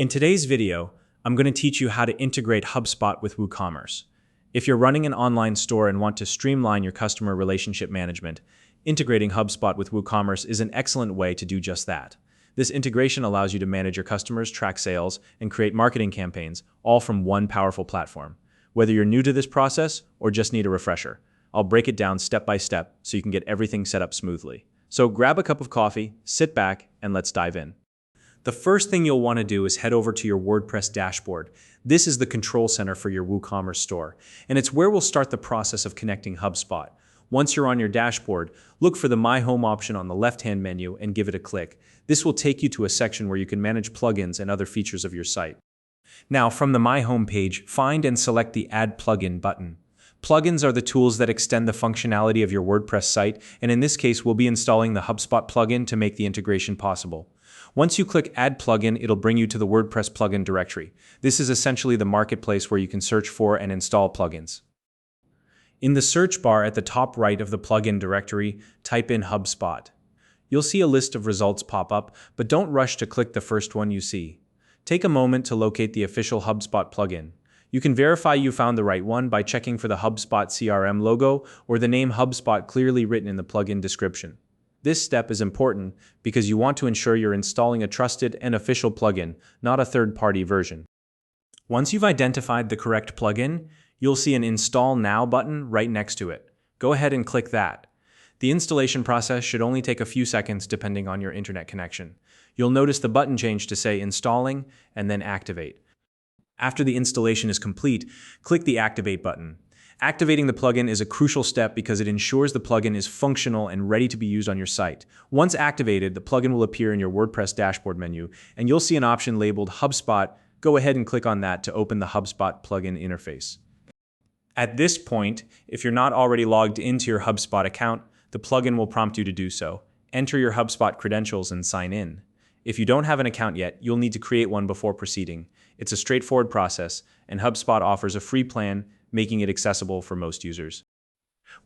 In today's video, I'm going to teach you how to integrate HubSpot with WooCommerce. If you're running an online store and want to streamline your customer relationship management, integrating HubSpot with WooCommerce is an excellent way to do just that. This integration allows you to manage your customers, track sales, and create marketing campaigns, all from one powerful platform. Whether you're new to this process or just need a refresher, I'll break it down step by step so you can get everything set up smoothly. So grab a cup of coffee, sit back, and let's dive in. The first thing you'll want to do is head over to your WordPress dashboard. This is the control center for your WooCommerce store, and it's where we'll start the process of connecting HubSpot. Once you're on your dashboard, look for the My Home option on the left-hand menu and give it a click. This will take you to a section where you can manage plugins and other features of your site. Now, from the My Home page, find and select the Add Plugin button. Plugins are the tools that extend the functionality of your WordPress site, and in this case, we'll be installing the HubSpot plugin to make the integration possible. Once you click Add Plugin, it'll bring you to the WordPress plugin directory. This is essentially the marketplace where you can search for and install plugins. In the search bar at the top right of the plugin directory, type in HubSpot. You'll see a list of results pop up, but don't rush to click the first one you see. Take a moment to locate the official HubSpot plugin. You can verify you found the right one by checking for the HubSpot CRM logo or the name HubSpot clearly written in the plugin description. This step is important because you want to ensure you're installing a trusted and official plugin, not a third-party version. Once you've identified the correct plugin, you'll see an Install Now button right next to it. Go ahead and click that. The installation process should only take a few seconds depending on your internet connection. You'll notice the button change to say Installing and then Activate. After the installation is complete, click the Activate button. Activating the plugin is a crucial step because it ensures the plugin is functional and ready to be used on your site. Once activated, the plugin will appear in your WordPress dashboard menu, and you'll see an option labeled HubSpot. Go ahead and click on that to open the HubSpot plugin interface. At this point, if you're not already logged into your HubSpot account, the plugin will prompt you to do so. Enter your HubSpot credentials and sign in. If you don't have an account yet, you'll need to create one before proceeding. It's a straightforward process, and HubSpot offers a free plan, making it accessible for most users.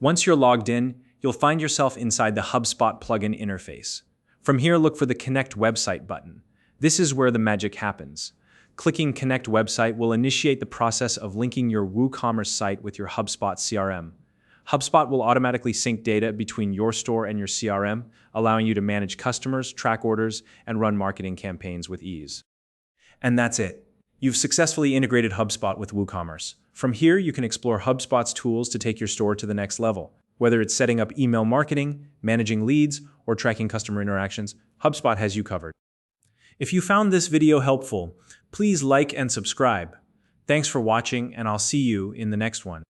Once you're logged in, you'll find yourself inside the HubSpot plugin interface. From here, look for the Connect Website button. This is where the magic happens. Clicking Connect Website will initiate the process of linking your WooCommerce site with your HubSpot CRM. HubSpot will automatically sync data between your store and your CRM, allowing you to manage customers, track orders, and run marketing campaigns with ease. And that's it. You've successfully integrated HubSpot with WooCommerce. From here, you can explore HubSpot's tools to take your store to the next level. Whether it's setting up email marketing, managing leads, or tracking customer interactions, HubSpot has you covered. If you found this video helpful, please like and subscribe. Thanks for watching, and I'll see you in the next one.